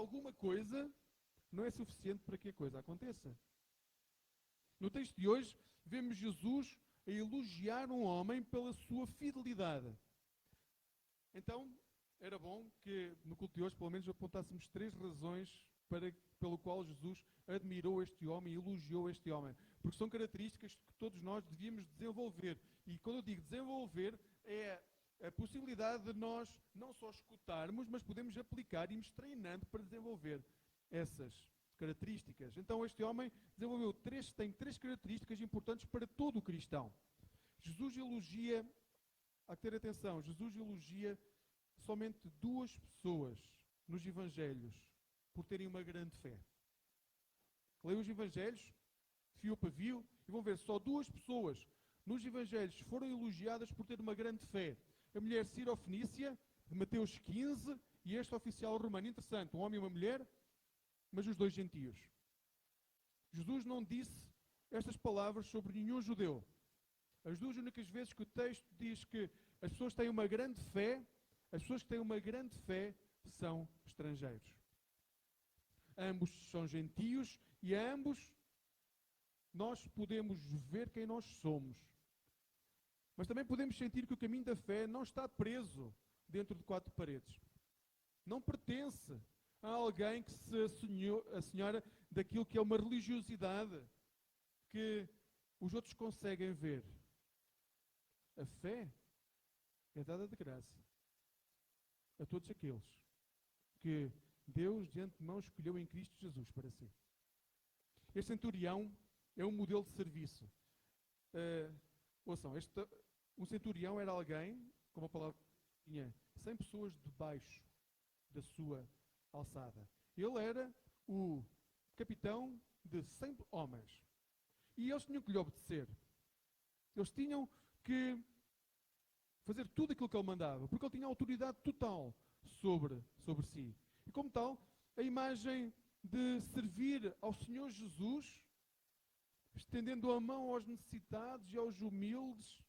alguma coisa, não é suficiente para que a coisa aconteça. No texto de hoje, vemos Jesus a elogiar um homem pela sua fidelidade. Então, era bom que no culto de hoje, pelo menos, apontássemos 3 razões pelo qual Jesus admirou este homem e elogiou este homem. Porque são características que todos nós devíamos desenvolver. E quando eu digo desenvolver, é a possibilidade de nós não só escutarmos, mas podemos aplicar e irmos treinando para desenvolver essas características. Então este homem tem 3 características importantes para todo o cristão. Jesus elogia, há que ter atenção, Jesus elogia somente 2 pessoas nos Evangelhos por terem uma grande fé. Leiam os Evangelhos, fio para fio, e vão ver só 2 pessoas nos Evangelhos foram elogiadas por ter uma grande fé. A mulher Sirofenícia, de Mateus 15, e este oficial romano. Interessante, um homem e uma mulher, mas os 2 gentios. Jesus não disse estas palavras sobre nenhum judeu. As 2 únicas vezes que o texto diz que as pessoas têm uma grande fé, as pessoas que têm uma grande fé são estrangeiros. Ambos são gentios e a ambos nós podemos ver quem nós somos. Mas também podemos sentir que o caminho da fé não está preso dentro de 4 paredes. Não pertence a alguém que se assenhora daquilo que é uma religiosidade que os outros conseguem ver. A fé é dada de graça a todos aqueles que Deus de antemão escolheu em Cristo Jesus para si. Este centurião é um modelo de serviço. Ouçam, um centurião era alguém, como a palavra tinha, 100 pessoas debaixo da sua alçada. Ele era o capitão de 100 homens. E eles tinham que lhe obedecer. Eles tinham que fazer tudo aquilo que ele mandava, porque ele tinha autoridade total sobre si. E como tal, a imagem de servir ao Senhor Jesus, estendendo a mão aos necessitados e aos humildes,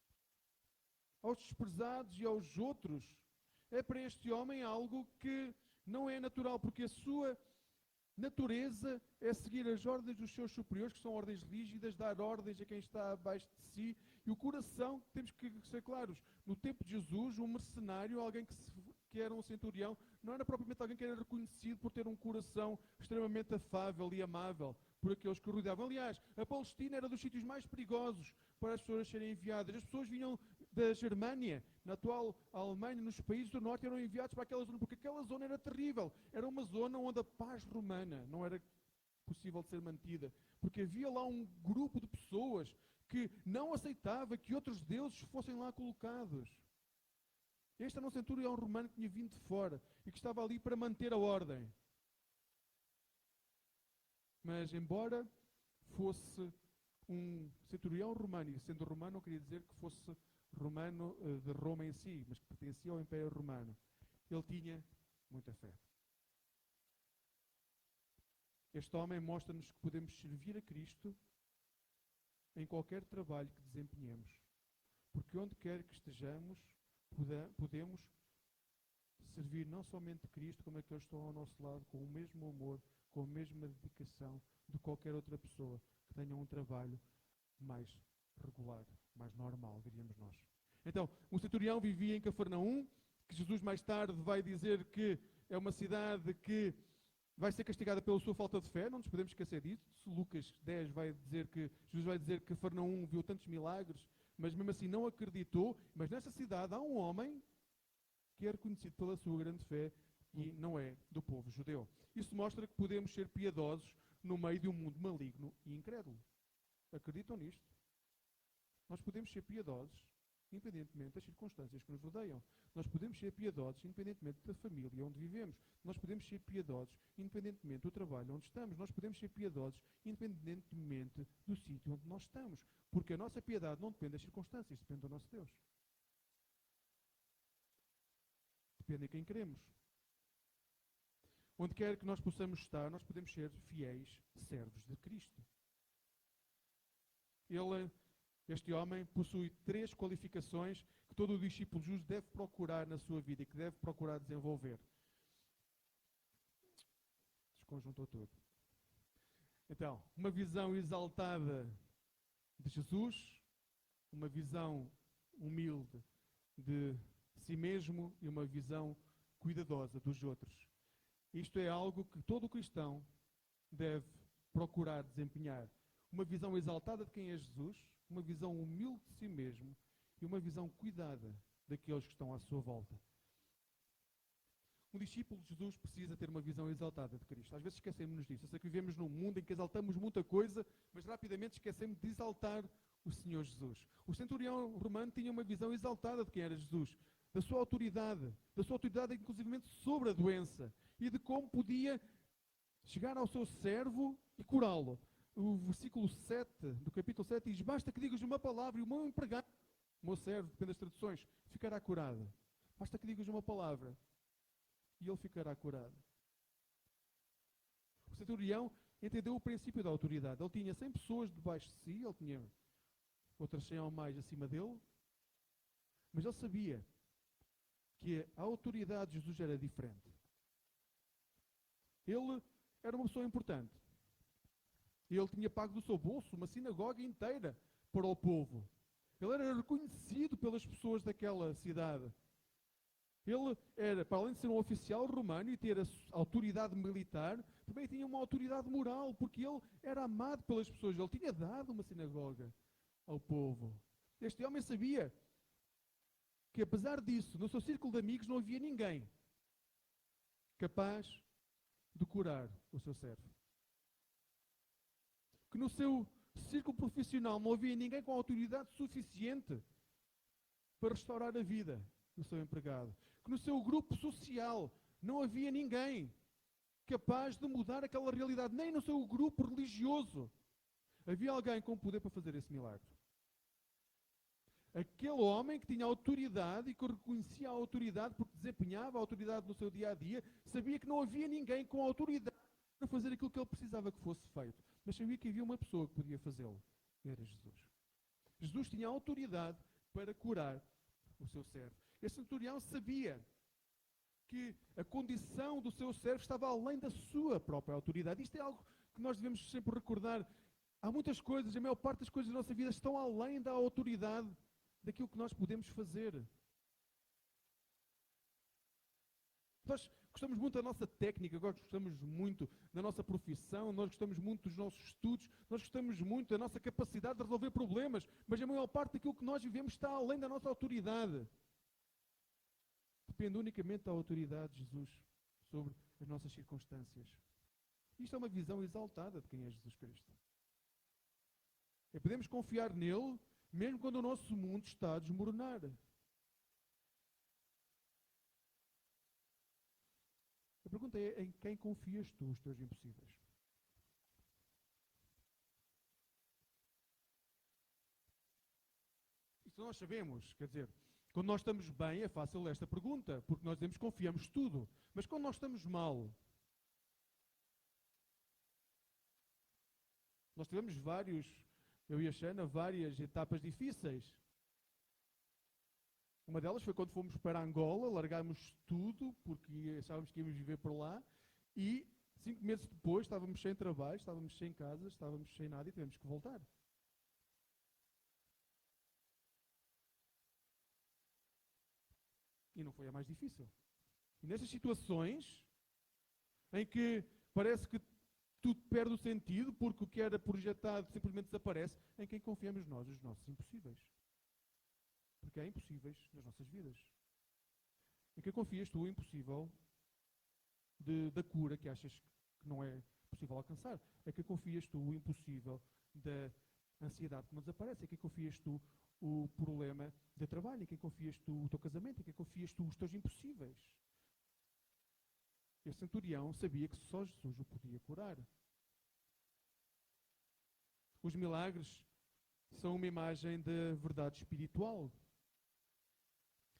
aos desprezados e aos outros, é para este homem algo que não é natural, porque a sua natureza é seguir as ordens dos seus superiores, que são ordens rígidas, dar ordens a quem está abaixo de si, e o coração, temos que ser claros, no tempo de Jesus, um mercenário, alguém que era um centurião, não era propriamente alguém que era reconhecido por ter um coração extremamente afável e amável por aqueles que o rodeavam. Aliás, a Palestina era dos sítios mais perigosos para as pessoas serem enviadas. As pessoas vinham da Germânia, na atual Alemanha, nos países do norte, eram enviados para aquela zona, porque aquela zona era terrível. Era uma zona onde a paz romana não era possível de ser mantida, porque havia lá um grupo de pessoas que não aceitava que outros deuses fossem lá colocados. Este era um centurião romano que tinha vindo de fora e que estava ali para manter a ordem. Mas, embora fosse um centurião romano, e sendo romano não queria dizer que fosse romano de Roma em si, mas que pertencia ao Império Romano, ele tinha muita fé. Este homem mostra-nos que podemos servir a Cristo em qualquer trabalho que desempenhemos. Porque onde quer que estejamos, podemos servir não somente Cristo, como aqueles que estão ao nosso lado, com o mesmo amor, com a mesma dedicação de qualquer outra pessoa que tenha um trabalho mais regular, mais normal, diríamos nós. Então, um centurião vivia em Cafarnaum, que Jesus mais tarde vai dizer que é uma cidade que vai ser castigada pela sua falta de fé, não nos podemos esquecer disso. Lucas 10 vai dizer que Jesus vai dizer que Cafarnaum viu tantos milagres, mas mesmo assim não acreditou. Mas nessa cidade há um homem que é reconhecido pela sua grande fé e não é do povo judeu. Isso mostra que podemos ser piedosos no meio de um mundo maligno e incrédulo. Acreditam nisto? Nós podemos ser piedosos independentemente das circunstâncias que nos rodeiam. Nós podemos ser piedosos independentemente da família onde vivemos. Nós podemos ser piedosos independentemente do trabalho onde estamos. Nós podemos ser piedosos independentemente do sítio onde nós estamos. Porque a nossa piedade não depende das circunstâncias, depende do nosso Deus. Depende de quem queremos. Onde quer que nós possamos estar, nós podemos ser fiéis servos de Cristo. Este homem possui 3 qualificações que todo o discípulo justo deve procurar na sua vida e que deve procurar desenvolver. desconjuntou tudo. Então, uma visão exaltada de Jesus, uma visão humilde de si mesmo e uma visão cuidadosa dos outros. Isto é algo que todo cristão deve procurar desempenhar. Uma visão exaltada de quem é Jesus, uma visão humilde de si mesmo e uma visão cuidada daqueles que estão à sua volta. Um discípulo de Jesus precisa ter uma visão exaltada de Cristo. Às vezes esquecemos disso. Eu sei que vivemos num mundo em que exaltamos muita coisa, mas rapidamente esquecemos de exaltar o Senhor Jesus. O centurião romano tinha uma visão exaltada de quem era Jesus, da sua autoridade inclusivamente sobre a doença e de como podia chegar ao seu servo e curá-lo. O versículo 7 do capítulo 7 diz: basta que digas uma palavra e o meu empregado, o meu servo, depende das traduções, ficará curado. Basta que digas uma palavra e ele ficará curado. O centurião entendeu o princípio da autoridade. Ele tinha 100 pessoas debaixo de si, ele tinha outras 100 ou mais acima dele, mas ele sabia que a autoridade de Jesus era diferente. Ele era uma pessoa importante. Ele tinha pago do seu bolso uma sinagoga inteira para o povo. Ele era reconhecido pelas pessoas daquela cidade. Ele era, para além de ser um oficial romano e ter a autoridade militar, também tinha uma autoridade moral, porque ele era amado pelas pessoas. Ele tinha dado uma sinagoga ao povo. Este homem sabia que, apesar disso, no seu círculo de amigos não havia ninguém capaz de curar o seu servo. Que no seu círculo profissional não havia ninguém com autoridade suficiente para restaurar a vida do seu empregado. Que no seu grupo social não havia ninguém capaz de mudar aquela realidade. Nem no seu grupo religioso havia alguém com poder para fazer esse milagre. Aquele homem que tinha autoridade e que reconhecia a autoridade porque desempenhava a autoridade no seu dia-a-dia, sabia que não havia ninguém com autoridade para fazer aquilo que ele precisava que fosse feito. Mas sabia que havia uma pessoa que podia fazê-lo. Era Jesus. Jesus tinha autoridade para curar o seu servo. Este centurião sabia que a condição do seu servo estava além da sua própria autoridade. Isto é algo que nós devemos sempre recordar. Há muitas coisas, a maior parte das coisas da nossa vida estão além da autoridade daquilo que nós podemos fazer. Nós gostamos muito da nossa técnica, nós gostamos muito da nossa profissão, nós gostamos muito dos nossos estudos, nós gostamos muito da nossa capacidade de resolver problemas, mas a maior parte daquilo que nós vivemos está além da nossa autoridade. Depende unicamente da autoridade de Jesus sobre as nossas circunstâncias. Isto é uma visão exaltada de quem é Jesus Cristo. Podemos confiar nele, mesmo quando o nosso mundo está a desmoronar. A pergunta é: em quem confias tu os teus impossíveis? Isso nós sabemos, quer dizer, quando nós estamos bem é fácil esta pergunta, porque nós dizemos que confiamos tudo. Mas quando nós estamos mal, nós tivemos eu e a Xana, várias etapas difíceis. Uma delas foi quando fomos para Angola, largámos tudo, porque achávamos que íamos viver por lá, e 5 meses depois estávamos sem trabalho, estávamos sem casa, estávamos sem nada e tivemos que voltar. E não foi a mais difícil. E nessas situações, em que parece que tudo perde o sentido, porque o que era projetado simplesmente desaparece, em quem confiamos nós, os nossos impossíveis. Porque há impossíveis nas nossas vidas. Em quem confias tu o impossível da cura que achas que não é possível alcançar? Em quem confias tu o impossível da ansiedade que não desaparece? Em quem confias tu o problema de trabalho? Em quem confias tu o teu casamento? Em quem confias tu os teus impossíveis? Este centurião sabia que só Jesus o podia curar. Os milagres são uma imagem da verdade espiritual.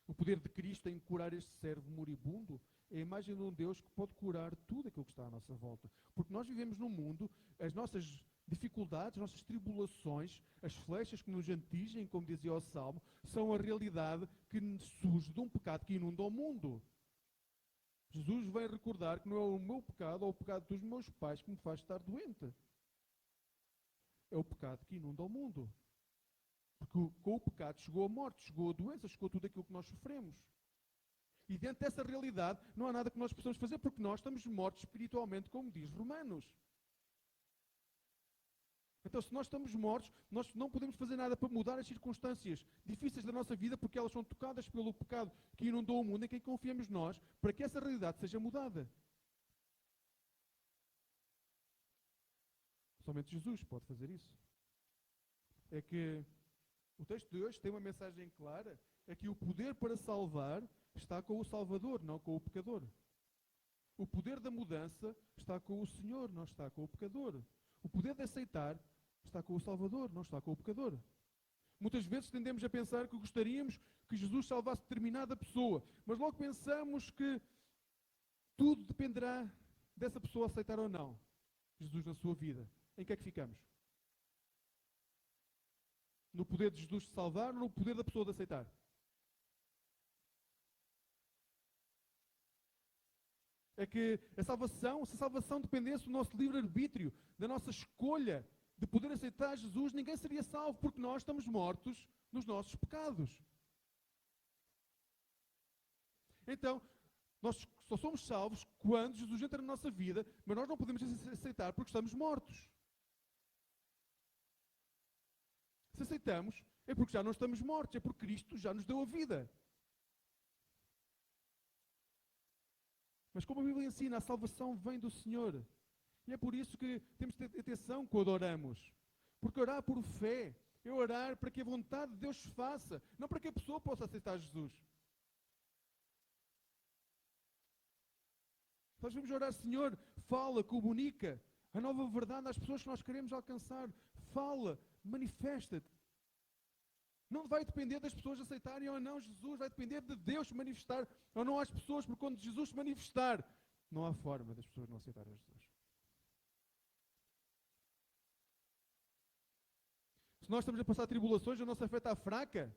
O poder de Cristo em curar este servo moribundo é a imagem de um Deus que pode curar tudo aquilo que está à nossa volta. Porque nós vivemos num mundo, as nossas dificuldades, as nossas tribulações, as flechas que nos atingem, como dizia o Salmo, são a realidade que surge de um pecado que inunda o mundo. Jesus vem recordar que não é o meu pecado ou o pecado dos meus pais que me faz estar doente. É o pecado que inunda o mundo. Porque com o pecado chegou a morte, chegou a doença, chegou tudo aquilo que nós sofremos. E dentro dessa realidade não há nada que nós possamos fazer porque nós estamos mortos espiritualmente, como diz Romanos. Então, se nós estamos mortos, nós não podemos fazer nada para mudar as circunstâncias difíceis da nossa vida porque elas são tocadas pelo pecado que inundou o mundo em quem confiamos nós para que essa realidade seja mudada. Somente Jesus pode fazer isso. É que o texto de hoje tem uma mensagem clara, é que o poder para salvar está com o Salvador, não com o pecador. O poder da mudança está com o Senhor, não está com o pecador. O poder de aceitar está com o Salvador, não está com o pecador. Muitas vezes tendemos a pensar que gostaríamos que Jesus salvasse determinada pessoa, mas logo pensamos que tudo dependerá dessa pessoa aceitar ou não Jesus na sua vida. Em que é que ficamos? No poder de Jesus de salvar ou no poder da pessoa de aceitar? É que se a salvação dependesse do nosso livre-arbítrio, da nossa escolha de poder aceitar Jesus, ninguém seria salvo, porque nós estamos mortos nos nossos pecados. Então, nós só somos salvos quando Jesus entra na nossa vida, mas nós não podemos aceitar porque estamos mortos. Se aceitamos, é porque já não estamos mortos, é porque Cristo já nos deu a vida. Mas como a Bíblia ensina, a salvação vem do Senhor. E é por isso que temos de ter atenção quando oramos. Porque orar por fé é orar para que a vontade de Deus se faça, não para que a pessoa possa aceitar Jesus. Nós vamos orar, Senhor, fala, comunica a nova verdade às pessoas que nós queremos alcançar. Fala, manifesta-te. Não vai depender das pessoas aceitarem ou não Jesus, vai depender de Deus se manifestar ou não às pessoas, porque quando Jesus se manifestar, não há forma das pessoas não aceitarem Jesus. Se nós estamos a passar tribulações, a nossa fé está fraca,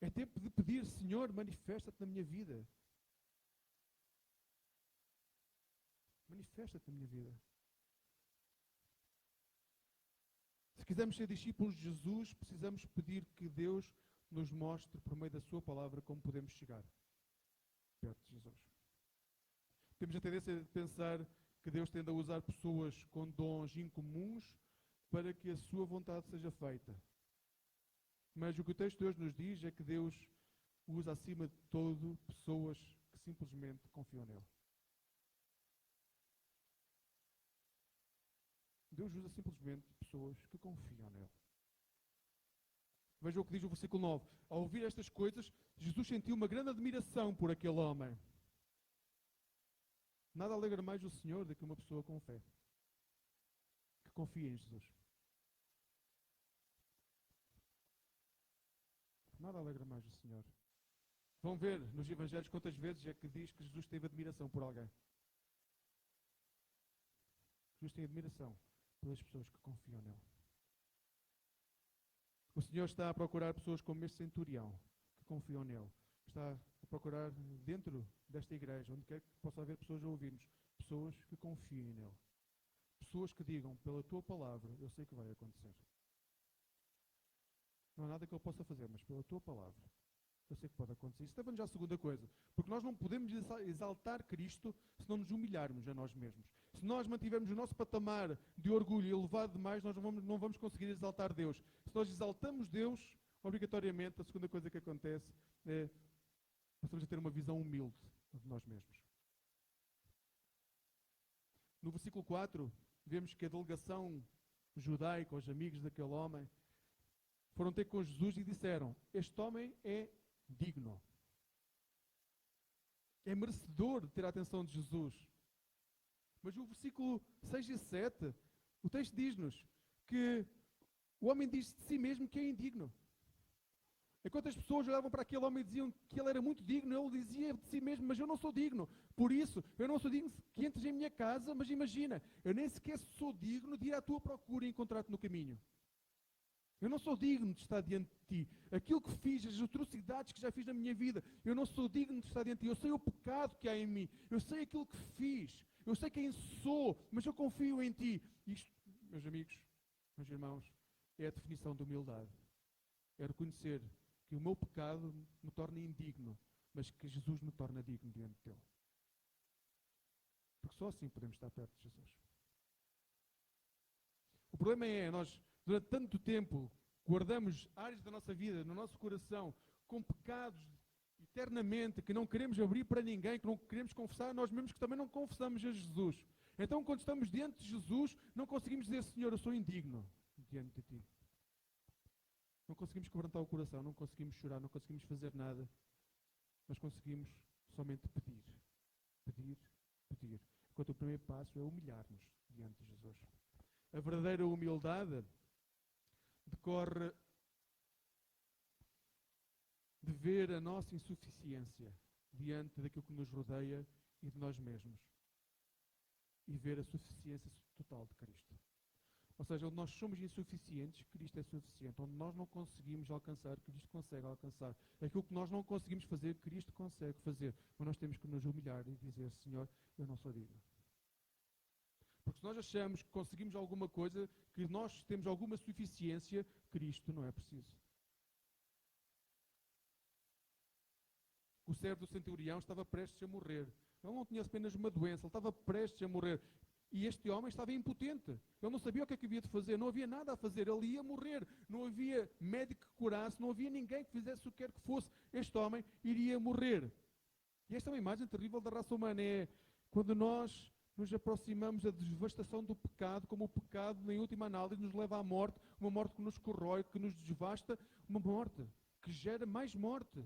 é tempo de pedir, Senhor, manifesta-te na minha vida. Manifesta-te na minha vida. Se quisermos ser discípulos de Jesus, precisamos pedir que Deus nos mostre, por meio da sua palavra, como podemos chegar perto de Jesus. Temos a tendência de pensar que Deus tende a usar pessoas com dons incomuns para que a sua vontade seja feita. Mas o que o texto de hoje nos diz é que Deus usa acima de todo pessoas que simplesmente confiam nele. Deus usa simplesmente pessoas que confiam nele. Veja o que diz o versículo 9. Ao ouvir estas coisas, Jesus sentiu uma grande admiração por aquele homem. Nada alegra mais o Senhor do que uma pessoa com fé, que confia em Jesus. Nada alegra mais o Senhor. Vão ver nos Evangelhos quantas vezes é que diz que Jesus teve admiração por alguém. Jesus tem admiração pelas pessoas que confiam nele. O Senhor está a procurar pessoas como este centurião, que confiam nele. Está a procurar dentro desta igreja, onde quer que possa haver pessoas a ouvir-nos, pessoas que confiem nele. Pessoas que digam, pela tua palavra, eu sei que vai acontecer. Não há nada que ele possa fazer, mas pela tua palavra, eu sei que pode acontecer. Isso leva-nos à segunda coisa. Porque nós não podemos exaltar Cristo se não nos humilharmos a nós mesmos. Se nós mantivermos o nosso patamar de orgulho elevado demais, nós não vamos conseguir exaltar Deus. Se nós exaltamos Deus, obrigatoriamente, a segunda coisa que acontece é passamos a ter uma visão humilde de nós mesmos. No versículo 4, vemos que a delegação judaica, os amigos daquele homem, foram ter com Jesus e disseram, este homem é digno. É merecedor de ter a atenção de Jesus. Mas o versículo 6 e 7, o texto diz-nos que o homem diz de si mesmo que é indigno. Enquanto as pessoas olhavam para aquele homem e diziam que ele era muito digno, ele dizia de si mesmo, mas eu não sou digno. Por isso, eu não sou digno que entres em minha casa, mas imagina, eu nem sequer sou digno de ir à tua procura e encontrar-te no caminho. Eu não sou digno de estar diante de ti. Aquilo que fiz, as atrocidades que já fiz na minha vida, eu não sou digno de estar diante de ti. Eu sei o pecado que há em mim. Eu sei aquilo que fiz. Eu sei quem sou, mas eu confio em ti. Isto, meus amigos, meus irmãos, é a definição de humildade. É reconhecer que o meu pecado me torna indigno, mas que Jesus me torna digno diante dele. Porque só assim podemos estar perto de Jesus. O problema é, nós, durante tanto tempo, guardamos áreas da nossa vida, no nosso coração, com pecados eternamente, que não queremos abrir para ninguém, que não queremos confessar a nós mesmos, que também não confessamos a Jesus. Então, quando estamos diante de Jesus, não conseguimos dizer, Senhor, eu sou indigno diante de ti. Não conseguimos quebrantar o coração, não conseguimos chorar, não conseguimos fazer nada, mas conseguimos somente pedir. Pedir, pedir. Enquanto o primeiro passo é humilhar-nos diante de Jesus. A verdadeira humildade decorre de ver a nossa insuficiência diante daquilo que nos rodeia e de nós mesmos. E ver a suficiência total de Cristo. Ou seja, onde nós somos insuficientes, Cristo é suficiente. Onde nós não conseguimos alcançar, Cristo consegue alcançar. Aquilo que nós não conseguimos fazer, Cristo consegue fazer. Mas nós temos que nos humilhar e dizer, Senhor, eu não sou digno. Porque se nós achamos que conseguimos alguma coisa, que nós temos alguma suficiência, Cristo não é preciso. O servo do centurião estava prestes a morrer. Ele não tinha apenas uma doença, ele estava prestes a morrer. E este homem estava impotente. Ele não sabia o que é que havia de fazer, não havia nada a fazer, ele ia morrer. Não havia médico que curasse, não havia ninguém que fizesse o que quer que fosse. Este homem iria morrer. E esta é uma imagem terrível da raça humana. É quando nós nos aproximamos da devastação do pecado, como o pecado, em última análise, nos leva à morte, uma morte que nos corrói, que nos devasta, uma morte que gera mais morte.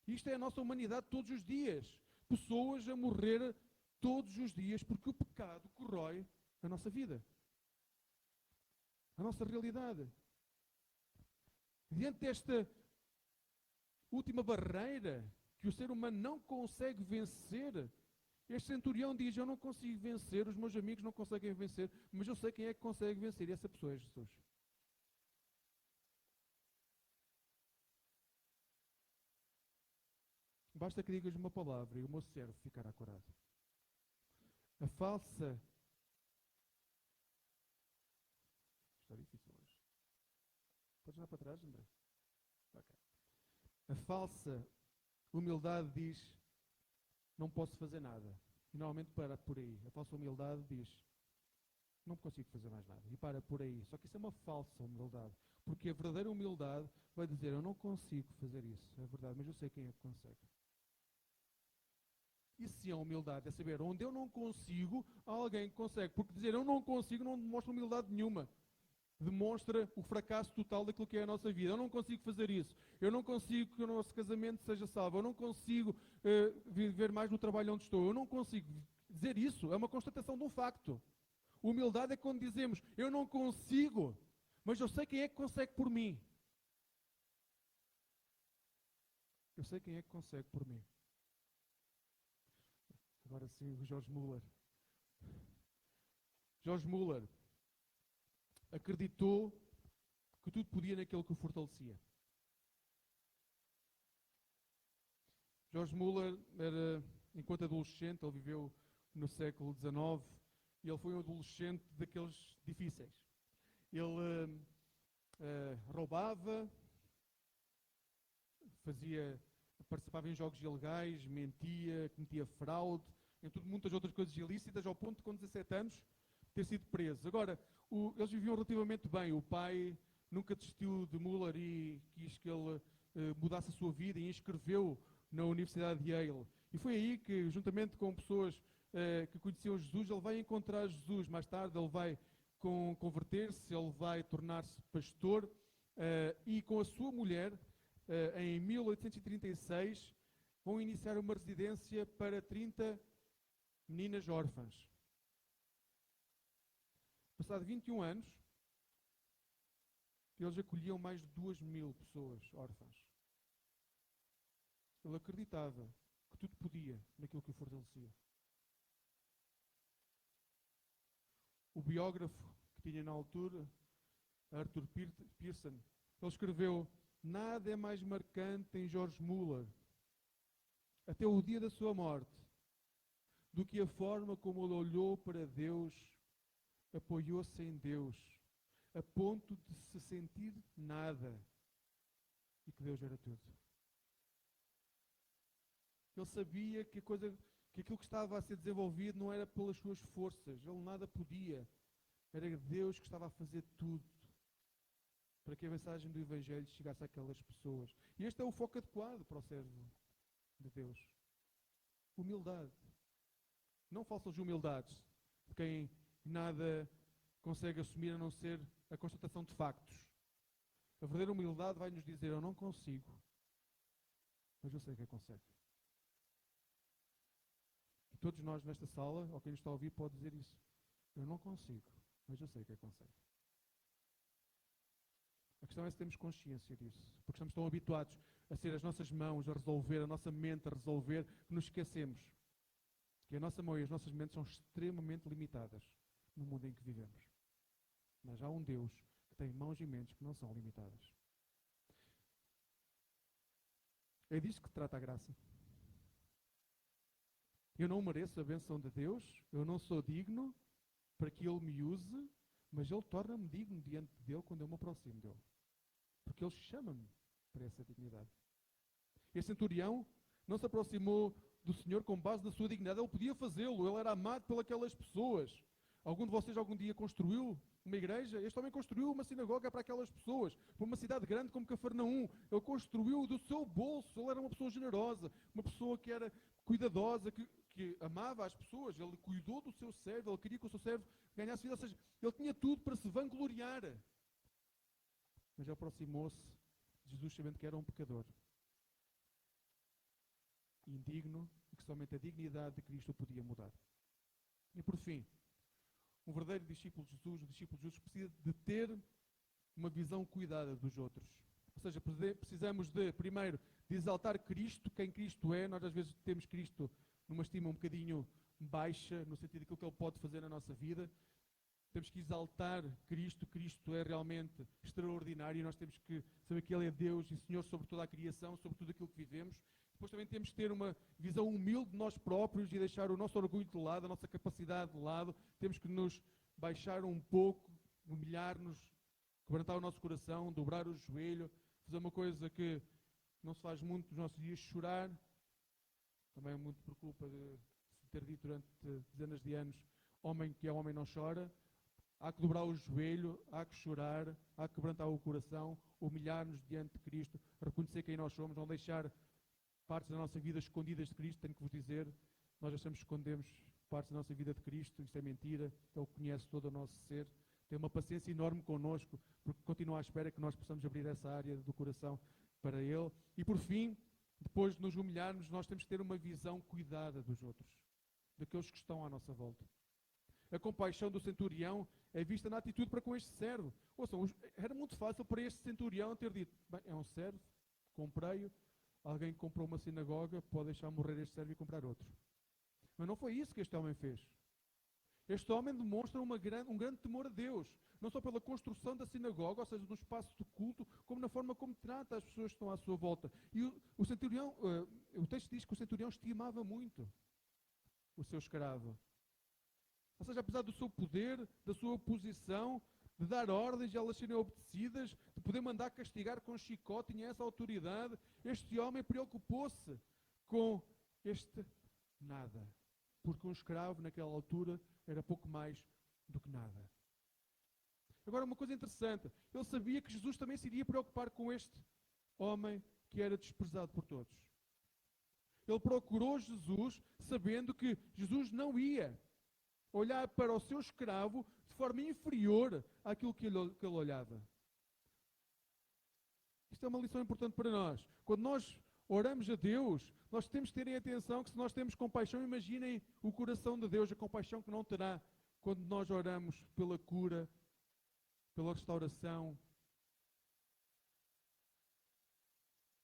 Isto é a nossa humanidade todos os dias. Pessoas a morrer todos os dias porque o pecado corrói a nossa vida, a nossa realidade. Diante desta última barreira que o ser humano não consegue vencer, este centurião diz, eu não consigo vencer, os meus amigos não conseguem vencer, mas eu sei quem é que consegue vencer, e essa pessoa é Jesus. Basta que digas uma palavra e o meu servo ficará curado. A falsa... Está difícil hoje. Podes ir para trás, André? Okay. A falsa humildade diz, não posso fazer nada. E normalmente para por aí. A falsa humildade diz, não consigo fazer mais nada. E para por aí. Só que isso é uma falsa humildade. Porque a verdadeira humildade vai dizer, eu não consigo fazer isso. É verdade, mas eu sei quem é que consegue. Isso sim é humildade, é saber onde eu não consigo, há alguém que consegue. Porque dizer eu não consigo não demonstra humildade nenhuma. Demonstra o fracasso total daquilo que é a nossa vida. Eu não consigo fazer isso. Eu não consigo que o nosso casamento seja salvo. Eu não consigo viver mais no trabalho onde estou. Eu não consigo. Dizer isso é uma constatação de um facto. Humildade é quando dizemos, eu não consigo, mas eu sei quem é que consegue por mim. Eu sei quem é que consegue por mim. Agora sim, o George Muller. George Muller acreditou que tudo podia naquele que o fortalecia. George Muller era, enquanto adolescente, ele viveu no século XIX, e ele foi um adolescente daqueles difíceis. Ele roubava, participava em jogos ilegais, mentia, cometia fraude, entre muitas outras coisas ilícitas, ao ponto de, com 17 anos, ter sido preso. Agora, eles viviam relativamente bem. O pai nunca desistiu de Muller e quis que ele mudasse a sua vida e inscreveu na Universidade de Yale. E foi aí que, juntamente com pessoas que conheciam Jesus, ele vai encontrar Jesus. Mais tarde ele vai converter-se, ele vai tornar-se pastor e com a sua mulher, em 1836, vão iniciar uma residência para 30 meninas órfãs. Passado 21 anos, eles acolhiam mais de 2.000 pessoas órfãs. Ele acreditava que tudo podia naquilo que o fortalecia. O biógrafo que tinha na altura Arthur Pearson. Ele escreveu: nada é mais marcante em George Muller, até o dia da sua morte, do que a forma como ele olhou para Deus, apoiou-se em Deus, a ponto de se sentir nada, e que Deus era tudo. Ele sabia que aquilo que estava a ser desenvolvido não era pelas suas forças, ele nada podia. Era Deus que estava a fazer tudo para que a mensagem do Evangelho chegasse àquelas pessoas. E este é o foco adequado para o servo de Deus. Humildade. Não falsas humildades de quem nada consegue assumir a não ser a constatação de factos. A verdadeira humildade vai nos dizer: eu não consigo, mas eu sei que consegue. E todos nós nesta sala, ou quem nos está a ouvir, pode dizer isso. Eu não consigo, mas eu sei que consegue. A questão é se temos consciência disso, porque estamos tão habituados a ser as nossas mãos a resolver, a nossa mente a resolver, que nos esquecemos que a nossa mão e as nossas mentes são extremamente limitadas no mundo em que vivemos. Mas há um Deus que tem mãos e mentes que não são limitadas. É disso que trata a graça. Eu não mereço a bênção de Deus, eu não sou digno para que Ele me use, mas Ele torna-me digno diante dEle quando eu me aproximo dEle. Porque Ele chama-me para essa dignidade. Este centurião não se aproximou do Senhor com base na sua dignidade. Ele podia fazê-lo, ele era amado pelas pessoas. Algum de vocês algum dia construiu uma igreja? Este homem construiu uma sinagoga para aquelas pessoas, para uma cidade grande como Cafarnaum. Ele construiu do seu bolso, ele era uma pessoa generosa, uma pessoa que era cuidadosa, que amava as pessoas, ele cuidou do seu servo, ele queria que o seu servo ganhasse vida, ou seja, ele tinha tudo para se vangloriar. Mas aproximou-se de Jesus sabendo que era um pecador, indigno, e que somente a dignidade de Cristo o podia mudar. E por fim, um verdadeiro discípulo de Jesus, o discípulo de Jesus precisa de ter uma visão cuidada dos outros. Ou seja, precisamos de, primeiro, de exaltar Cristo, quem Cristo é. Nós às vezes temos Cristo numa estima um bocadinho baixa, no sentido daquilo que Ele pode fazer na nossa vida. Temos que exaltar Cristo. Cristo é realmente extraordinário e nós temos que saber que Ele é Deus e Senhor sobre toda a criação, sobre tudo aquilo que vivemos. Depois também temos que ter uma visão humilde de nós próprios e deixar o nosso orgulho de lado, a nossa capacidade de lado. Temos que nos baixar um pouco, humilhar-nos, quebrantar o nosso coração, dobrar o joelho, fazer uma coisa que não se faz muito nos nossos dias, chorar. Também é muito por culpa de se ter dito durante dezenas de anos, homem que é homem não chora. Há que dobrar o joelho, há que chorar, há que quebrantar o coração, humilhar-nos diante de Cristo, reconhecer quem nós somos, não deixar partes da nossa vida escondidas de Cristo. Tenho que vos dizer, nós achamos que escondemos partes da nossa vida de Cristo, isso é mentira. Ele conhece todo o nosso ser, tem uma paciência enorme connosco, porque continua à espera que nós possamos abrir essa área do coração para Ele. E por fim, depois de nos humilharmos, nós temos que ter uma visão cuidada dos outros, daqueles que estão à nossa volta. A compaixão do centurião é vista na atitude para com este servo. Ouçam, era muito fácil para este centurião ter dito: bem, é um servo, comprei-o, alguém que comprou uma sinagoga pode deixar morrer este servo e comprar outro. Mas não foi isso que este homem fez. Este homem demonstra um grande temor a Deus, não só pela construção da sinagoga, ou seja, do espaço de culto, como na forma como trata as pessoas que estão à sua volta. E o centurião, o texto diz que o centurião estimava muito o seu escravo. Ou seja, apesar do seu poder, da sua posição, de dar ordens e elas serem obedecidas, de poder mandar castigar com chicote, tinha essa autoridade, este homem preocupou-se com este nada. Porque um escravo naquela altura era pouco mais do que nada. Agora, uma coisa interessante, ele sabia que Jesus também se iria preocupar com este homem que era desprezado por todos. Ele procurou Jesus sabendo que Jesus não ia olhar para o seu escravo de forma inferior àquilo que ele olhava. Isto é uma lição importante para nós. Quando nós oramos a Deus, nós temos que ter em atenção que se nós temos compaixão, imaginem o coração de Deus, a compaixão que não terá quando nós oramos pela cura, pela restauração.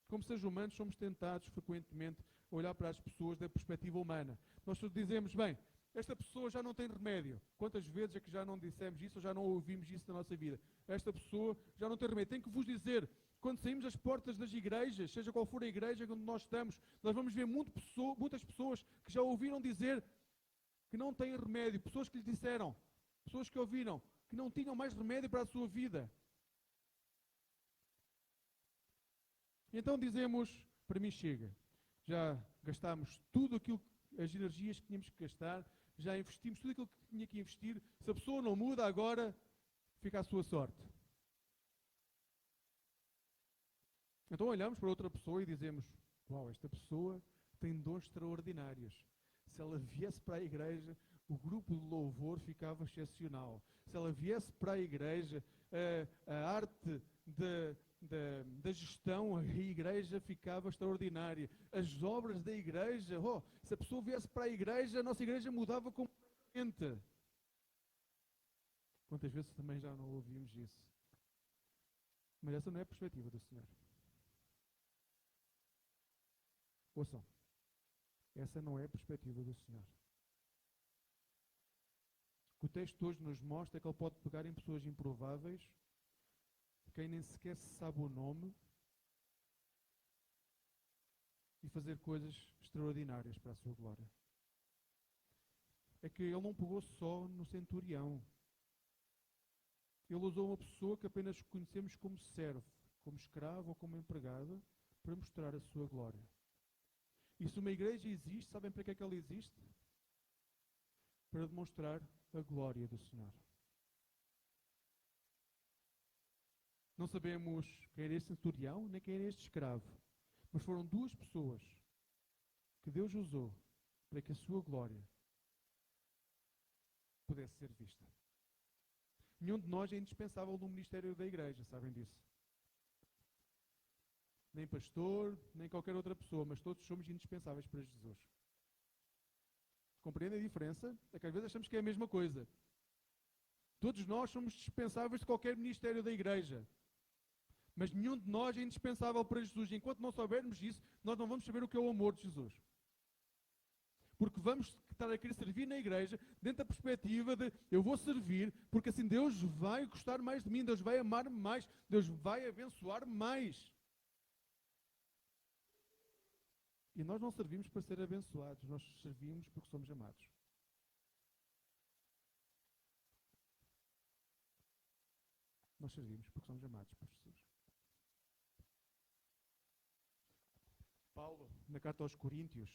Como seres humanos, somos tentados frequentemente a olhar para as pessoas da perspectiva humana. Nós dizemos, bem, Esta pessoa já não tem remédio. Quantas vezes é que já não dissemos isso ou já não ouvimos isso na nossa vida? Esta pessoa já não tem remédio. Tenho que vos dizer, quando saímos das portas das igrejas, seja qual for a igreja onde nós estamos, nós vamos ver muitas pessoas que já ouviram dizer que não têm remédio. Pessoas que lhe disseram, pessoas que ouviram, que não tinham mais remédio para a sua vida. E então dizemos, para mim chega. Já gastámos tudo aquilo, as energias que tínhamos que gastar, já investimos tudo aquilo que tinha que investir. Se a pessoa não muda agora, fica à sua sorte. Então olhamos para outra pessoa e dizemos, uau, esta pessoa tem dons extraordinários. Se ela viesse para a igreja, o grupo de louvor ficava excepcional. Se ela viesse para a igreja, a arte da gestão, a igreja ficava extraordinária. As obras da igreja, se a pessoa viesse para a igreja, a nossa igreja mudava completamente. Quantas vezes também já não ouvimos isso? Mas essa não é a perspectiva do Senhor. Ouçam, essa não é a perspectiva do Senhor. O que o texto hoje nos mostra é que Ele pode pegar em pessoas improváveis, quem nem sequer sabe o nome, e fazer coisas extraordinárias para a sua glória. É que Ele não pegou só no centurião. Ele usou uma pessoa que apenas conhecemos como servo, como escravo ou como empregado, para mostrar a sua glória. E se uma igreja existe, sabem para que é que ela existe? Para demonstrar a glória do Senhor. Não sabemos quem era este centurião, nem quem era este escravo. Mas foram duas pessoas que Deus usou para que a sua glória pudesse ser vista. Nenhum de nós é indispensável no ministério da igreja, sabem disso. Nem pastor, nem qualquer outra pessoa, mas todos somos indispensáveis para Jesus. Compreendem a diferença? É que às vezes achamos que é a mesma coisa. Todos nós somos dispensáveis de qualquer ministério da igreja. Mas nenhum de nós é indispensável para Jesus. Enquanto não soubermos isso, nós não vamos saber o que é o amor de Jesus. Porque vamos estar a querer servir na igreja dentro da perspectiva de eu vou servir, porque assim Deus vai gostar mais de mim, Deus vai amar-me mais, Deus vai abençoar-me mais. E nós não servimos para ser abençoados, nós servimos porque somos amados. Nós servimos porque somos amados por Jesus. Paulo, na carta aos Coríntios,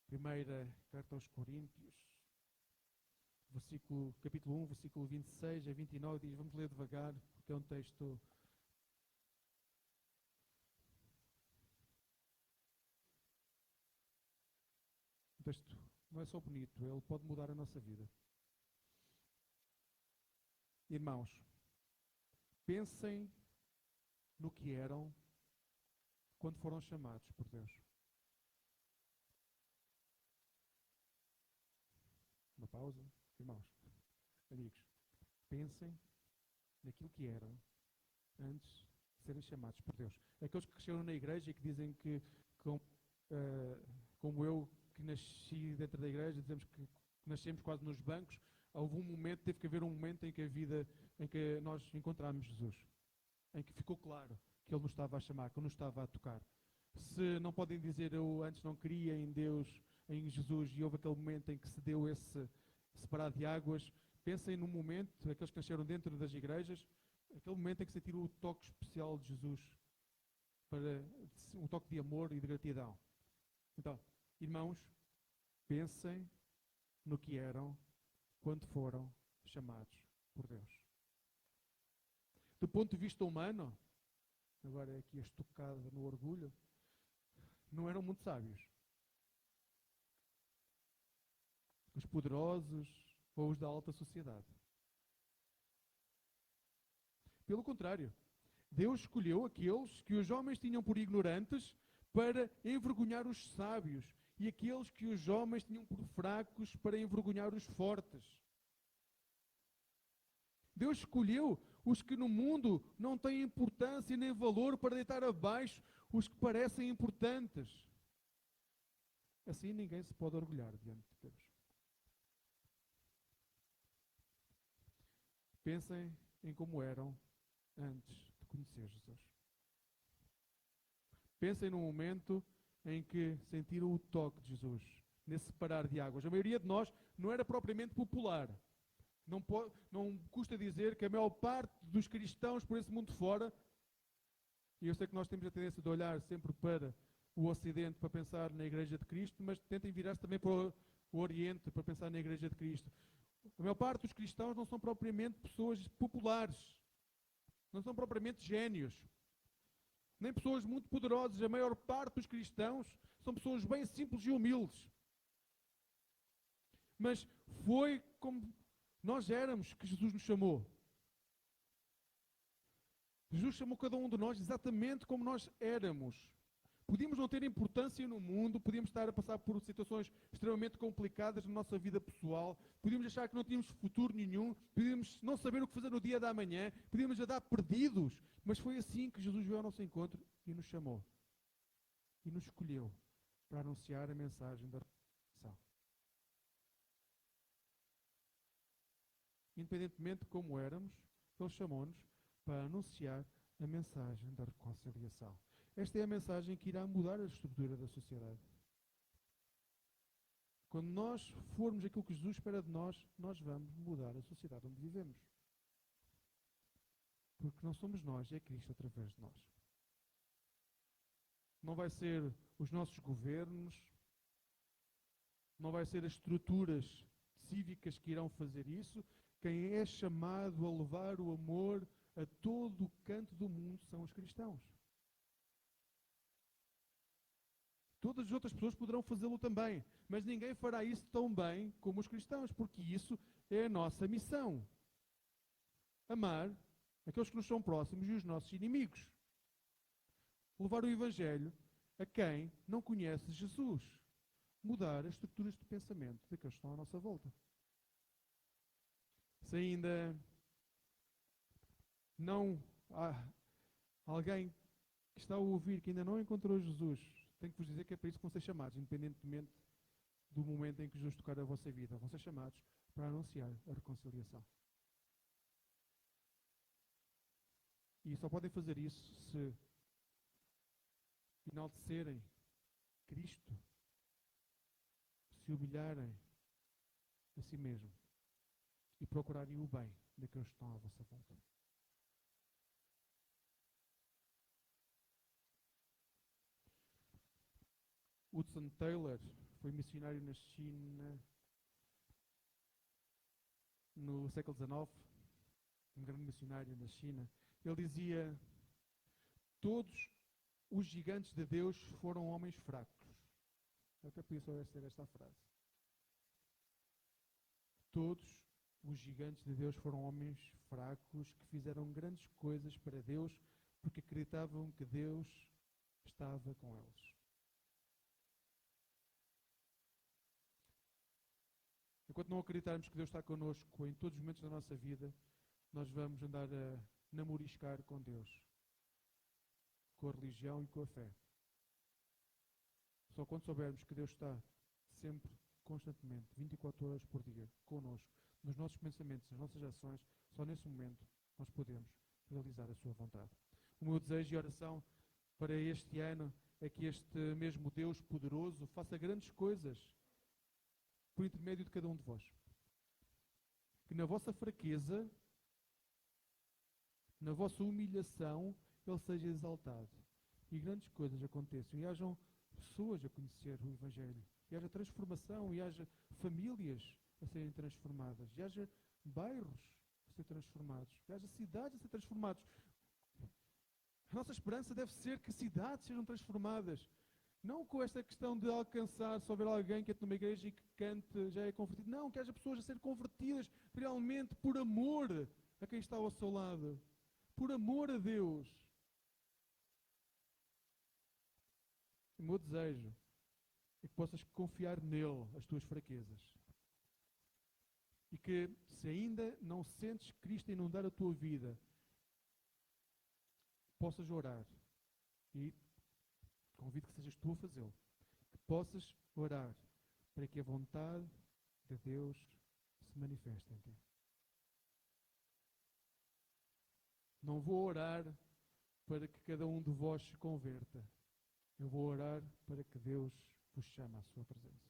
primeira carta aos Coríntios, capítulo 1, versículo 26 a 29, diz, vamos ler devagar, porque é um texto... Um texto não é só bonito, ele pode mudar a nossa vida. Irmãos, pensem no que eram quando foram chamados por Deus. Uma pausa. Irmãos, amigos, pensem naquilo que eram antes de serem chamados por Deus. Aqueles que cresceram na igreja e que dizem que, como eu, que nasci dentro da igreja, dizemos que nascemos quase nos bancos, teve que haver um momento em que nós encontramos Jesus, em que ficou claro que Ele nos estava a chamar, que Ele nos estava a tocar. Se não podem dizer eu antes não queria em Deus, em Jesus, e houve aquele momento em que se deu esse separar de águas, pensem no momento, aqueles que nasceram dentro das igrejas, aquele momento em que sentiram o toque especial de Jesus, um toque de amor e de gratidão. Então, irmãos, pensem no que eram quando foram chamados por Deus. Do ponto de vista humano, agora é aqui a estocada no orgulho, não eram muito sábios. Os poderosos ou os da alta sociedade. Pelo contrário, Deus escolheu aqueles que os homens tinham por ignorantes para envergonhar os sábios e aqueles que os homens tinham por fracos para envergonhar os fortes. Deus escolheu os que no mundo não têm importância nem valor para deitar abaixo os que parecem importantes. Assim ninguém se pode orgulhar diante de Deus. Pensem em como eram antes de conhecer Jesus. Pensem no momento em que sentiram o toque de Jesus, nesse separar de águas. A maioria de nós não era propriamente popular. Não custa dizer que a maior parte dos cristãos por esse mundo fora, e eu sei que nós temos a tendência de olhar sempre para o Ocidente para pensar na Igreja de Cristo, mas tentem virar-se também para o Oriente para pensar na Igreja de Cristo. A maior parte dos cristãos não são propriamente pessoas populares, não são propriamente génios, nem pessoas muito poderosas. A maior parte dos cristãos são pessoas bem simples e humildes. Mas foi como nós éramos que Jesus nos chamou. Jesus chamou cada um de nós exatamente como nós éramos. Podíamos não ter importância no mundo, podíamos estar a passar por situações extremamente complicadas na nossa vida pessoal, podíamos achar que não tínhamos futuro nenhum, podíamos não saber o que fazer no dia da manhã, podíamos andar perdidos, mas foi assim que Jesus veio ao nosso encontro e nos chamou. E nos escolheu para anunciar a mensagem da reconciliação. Independentemente de como éramos, Ele chamou-nos para anunciar a mensagem da reconciliação. Esta é a mensagem que irá mudar a estrutura da sociedade. Quando nós formos aquilo que Jesus espera de nós, nós vamos mudar a sociedade onde vivemos. Porque não somos nós, é Cristo através de nós. Não vai ser os nossos governos, não vai ser as estruturas cívicas que irão fazer isso. Quem é chamado a levar o amor a todo o canto do mundo são os cristãos. Todas as outras pessoas poderão fazê-lo também, mas ninguém fará isso tão bem como os cristãos, porque isso é a nossa missão. Amar aqueles que nos são próximos e os nossos inimigos. Levar o Evangelho a quem não conhece Jesus. Mudar as estruturas de pensamento daqueles que estão à nossa volta. Se ainda não há alguém que está a ouvir que ainda não encontrou Jesus, tenho que vos dizer que é para isso que vão ser chamados, independentemente do momento em que Jesus tocar a vossa vida. Vão ser chamados para anunciar a reconciliação. E só podem fazer isso se enaltecerem Cristo, se humilharem a si mesmo e procurarem o bem daqueles que estão à vossa volta. Hudson Taylor foi missionário na China no século XIX, um grande missionário na China. Ele dizia: todos os gigantes de Deus foram homens fracos. Eu até podia só ser esta a frase. Todos os gigantes de Deus foram homens fracos que fizeram grandes coisas para Deus porque acreditavam que Deus estava com eles. Enquanto não acreditarmos que Deus está connosco em todos os momentos da nossa vida, nós vamos andar a namoriscar com Deus, com a religião e com a fé. Só quando soubermos que Deus está sempre, constantemente, 24 horas por dia, connosco, nos nossos pensamentos, nas nossas ações, só nesse momento nós podemos realizar a sua vontade. O meu desejo e oração para este ano é que este mesmo Deus poderoso faça grandes coisas por intermédio de cada um de vós. Que na vossa fraqueza, na vossa humilhação, Ele seja exaltado. E grandes coisas aconteçam. E hajam pessoas a conhecer o Evangelho. E haja transformação. E haja famílias a serem transformadas. E haja bairros a ser transformados. E haja cidades a ser transformadas. A nossa esperança deve ser que cidades sejam transformadas. Não com esta questão de alcançar, se houver alguém que entre numa igreja e que cante, já é convertido. Não, que haja pessoas a serem convertidas realmente por amor a quem está ao seu lado. Por amor a Deus. O meu desejo é que possas confiar nele as tuas fraquezas. E que, se ainda não sentes Cristo inundar a tua vida, possas orar. E convido que sejas tu a fazê-lo. Que possas orar para que a vontade de Deus se manifeste em ti. Não vou orar para que cada um de vós se converta. Eu vou orar para que Deus vos chame à sua presença.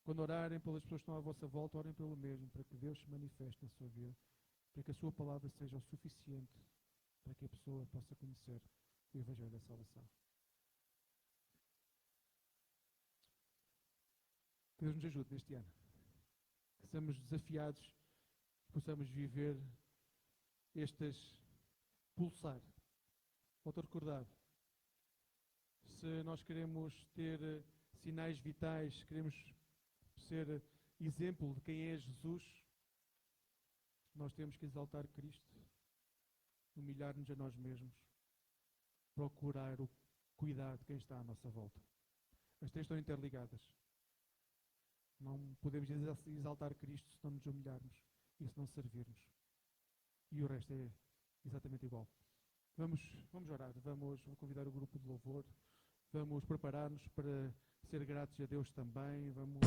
Quando orarem pelas pessoas que estão à vossa volta, orem pelo mesmo, para que Deus se manifeste na sua vida, para que a sua palavra seja o suficiente para que a pessoa possa conhecer o Evangelho da salvação. Que Deus nos ajude neste ano. Que sejamos desafiados, que possamos viver pulsar. Volto a recordar. Se nós queremos ter sinais vitais, queremos ser exemplo de quem é Jesus, nós temos que exaltar Cristo, humilhar-nos a nós mesmos, procurar o cuidar de quem está à nossa volta. As três estão interligadas. Não podemos exaltar Cristo se não nos humilharmos e se não servirmos. E o resto é exatamente igual. Vamos orar, vou convidar o grupo de louvor, vamos preparar-nos para ser gratos a Deus também, vamos